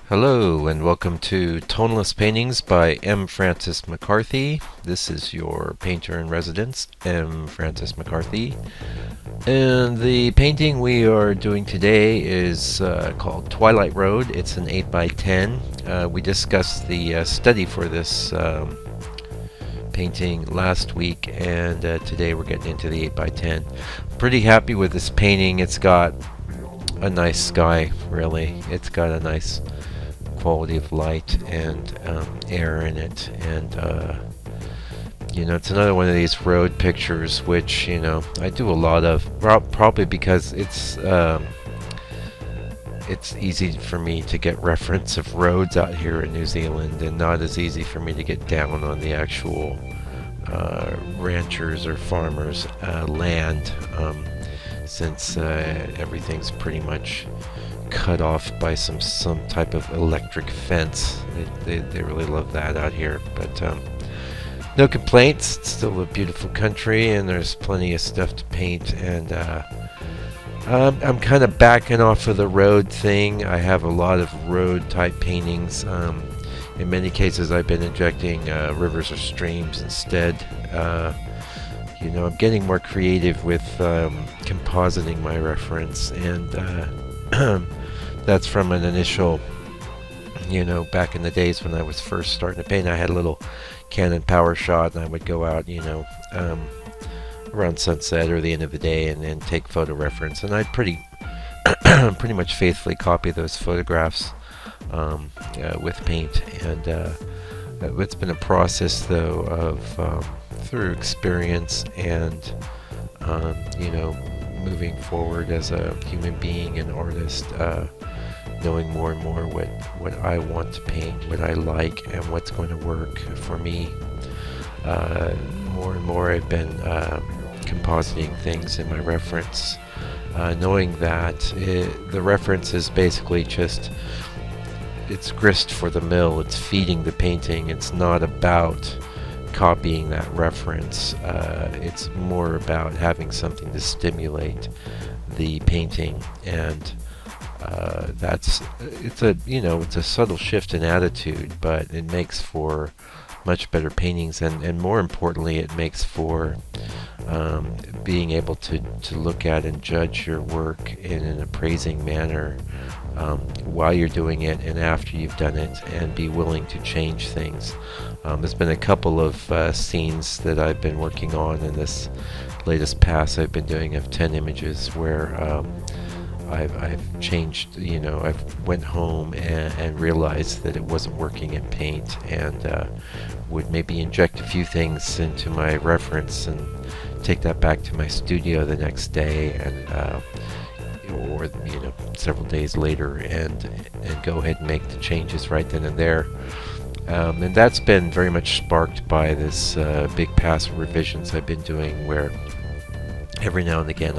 Hello and welcome to Tonalist Paintings by M. Francis McCarthy. This is your painter in residence, M. Francis McCarthy. And the painting we are doing today is called Twilight Road. It's an 8 by 10. We discussed the study for this painting last week, and today we're getting into the 8 by 10. Pretty happy with this painting. It's got a nice sky, really. It's got a nice quality of light and air in it, and it's another one of these road pictures which I do a lot of, probably because it's easy for me to get reference of roads out here in New Zealand, and not as easy for me to get down on the actual ranchers or farmers land, since everything's pretty much cut off by some type of electric fence. They really love that out here, but no complaints. It's still a beautiful country, and there's plenty of stuff to paint, and I'm kind of backing off of the road thing. I have a lot of road type paintings. In many cases I've been injecting rivers or streams instead. I'm getting more creative with compositing my reference, and that's from an initial, back in the days when I was first starting to paint. I had a little Canon power shot, and I would go out, around sunset or the end of the day, and take photo reference, and I'd pretty much faithfully copy those photographs with paint. And it's been a process, though, of through experience and moving forward as a human being and artist, knowing more and more what I want to paint, what I like, and what's going to work for me. More and more I've been compositing things in my reference, knowing that the reference is basically just, it's grist for the mill, it's feeding the painting. It's not about copying that reference. It's more about having something to stimulate the painting, and it's a subtle shift in attitude, but it makes for much better paintings, and more importantly, it makes for being able to look at and judge your work in an appraising manner while you're doing it and after you've done it, and be willing to change things. There's been a couple of scenes that I've been working on in this latest pass I've been doing of 10 images where I've changed, I've went home and realized that it wasn't working in paint, and would maybe inject a few things into my reference and take that back to my studio the next day, and or several days later, and go ahead and make the changes right then and there. And that's been very much sparked by this big pass of revisions I've been doing, where every now and again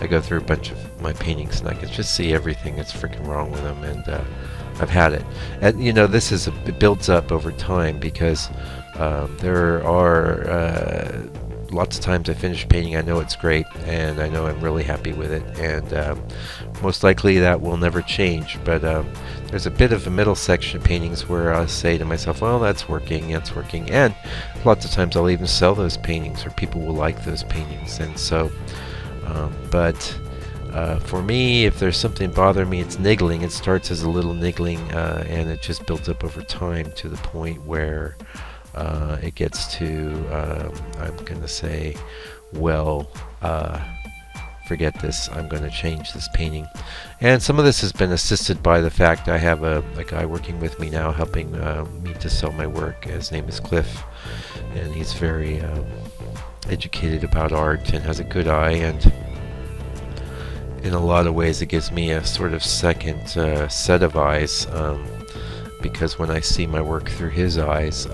I go through a bunch of my paintings and I can just see everything that's freaking wrong with them, and I've had it. And it builds up over time, because there are lots of times I finish painting, I know it's great, and I know I'm really happy with it, and most likely that will never change. But there's a bit of a middle section of paintings where I'll say to myself, well, that's working, and lots of times I'll even sell those paintings, or people will like those paintings. And so for me, if there's something bothering me, it's niggling. It starts as a little niggling, and it just builds up over time to the point where it gets to, I'm going to say, well, forget this, I'm going to change this painting. And some of this has been assisted by the fact I have a guy working with me now, helping me to sell my work. His name is Cliff, and he's very educated about art and has a good eye, and in a lot of ways it gives me a sort of second set of eyes, because when I see my work through his eyes,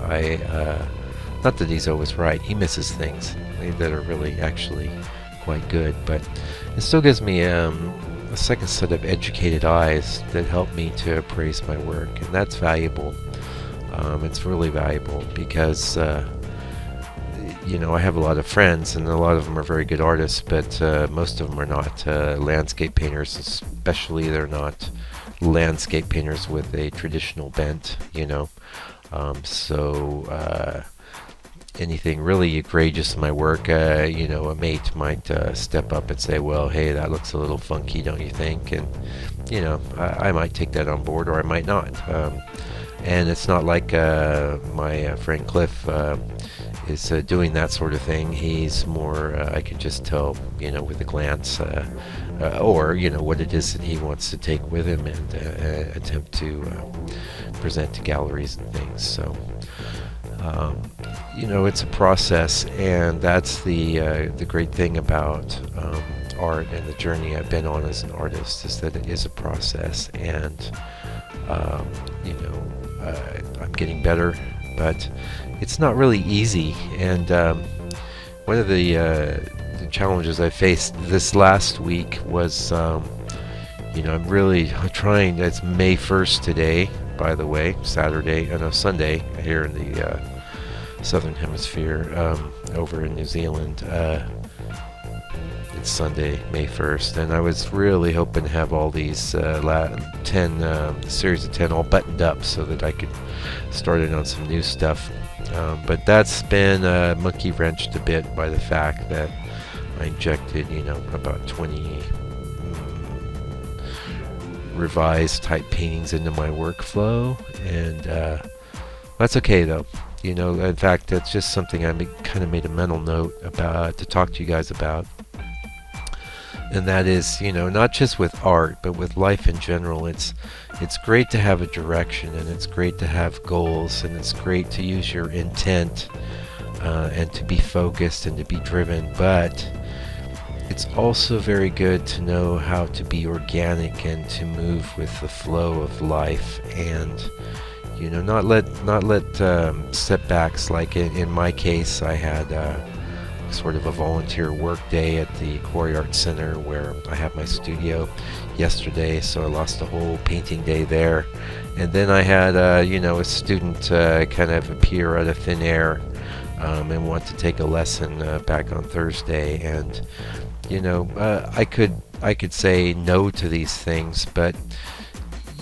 not that he's always right, he misses things that are really actually quite good, but it still gives me a second set of educated eyes that help me to appraise my work, and that's valuable. It's really valuable, because I have a lot of friends, and a lot of them are very good artists, but most of them are not landscape painters. Especially, they're not landscape painters with a traditional bent. So anything really egregious in my work, a mate might step up and say, well, hey, that looks a little funky, don't you think? And, I might take that on board, or I might not. And it's not like my friend Cliff is doing that sort of thing. He's more, I can just tell, with a glance, or, what it is that he wants to take with him and attempt to present to galleries and things. So, it's a process, and that's the great thing about art and the journey I've been on as an artist, is that it is a process, and I'm getting better, but it's not really easy. And one of the challenges I faced this last week was, I'm really trying. It's May 1st today, by the way, Sunday here in the Southern Hemisphere, over in New Zealand. It's Sunday, May 1st, and I was really hoping to have all these series of 10 all buttoned up so that I could start in on some new stuff. But that's been monkey wrenched a bit by the fact that I injected, about 20 revised type paintings into my workflow, and that's okay though. In fact, that's just something I kind of made a mental note about to talk to you guys about. And that is, not just with art, but with life in general. It's great to have a direction, and it's great to have goals, and it's great to use your intent and to be focused and to be driven. But it's also very good to know how to be organic and to move with the flow of life, and not let setbacks, like in my case, I had sort of a volunteer work day at the Quarry Arts Center where I have my studio yesterday, so I lost a whole painting day there. And then I had a student kind of appear out of thin air and want to take a lesson back on Thursday, and I could say no to these things, but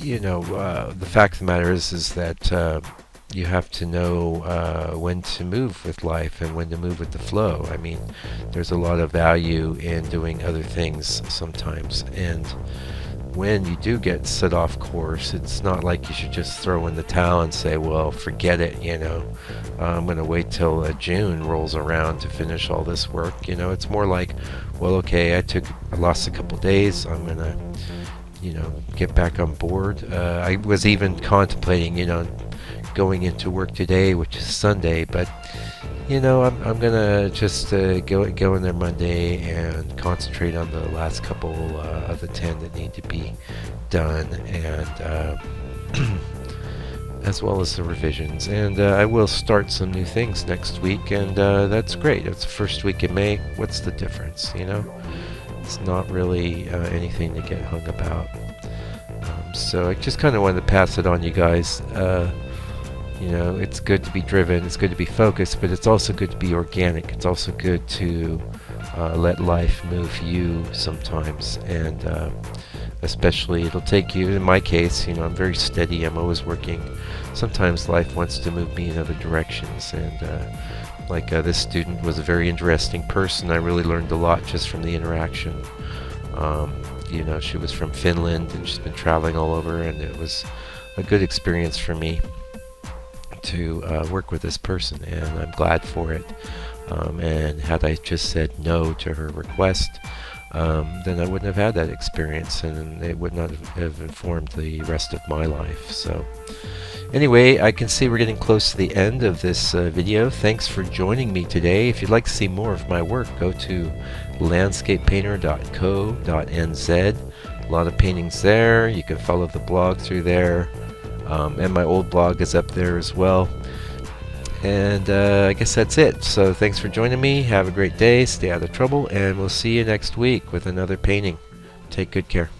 the fact of the matter is that you have to know when to move with life and when to move with the flow. I mean, there's a lot of value in doing other things sometimes, and when you do get set off course, it's not like you should just throw in the towel and say, well, forget it, I'm going to wait till June rolls around to finish all this work. It's more like, well, okay, I lost a couple days, I'm going to get back on board. I was even contemplating, going into work today, which is Sunday, but I'm gonna just go in there Monday and concentrate on the last couple of the 10 that need to be done, and as well as the revisions. And I will start some new things next week, and that's great. It's the first week in May. What's the difference? It's not really anything to get hung about. So I just kind of wanted to pass it on, you guys. It's good to be driven, it's good to be focused, but it's also good to be organic. It's also good to let life move you sometimes, and especially it'll take you, in my case, I'm very steady, I'm always working. Sometimes life wants to move me in other directions, and this student was a very interesting person. I really learned a lot just from the interaction. She was from Finland, and she's been traveling all over, and it was a good experience for me to work with this person, and I'm glad for it. And had I just said no to her request, then I wouldn't have had that experience, and it would not have informed the rest of my life. So anyway, I can see we're getting close to the end of this video. Thanks for joining me today. If you'd like to see more of my work, go to landscapepainter.co.nz. A lot of paintings there. You can follow the blog through there. And my old blog is up there as well. And I guess that's it. So thanks for joining me. Have a great day. Stay out of trouble. And we'll see you next week with another painting. Take good care.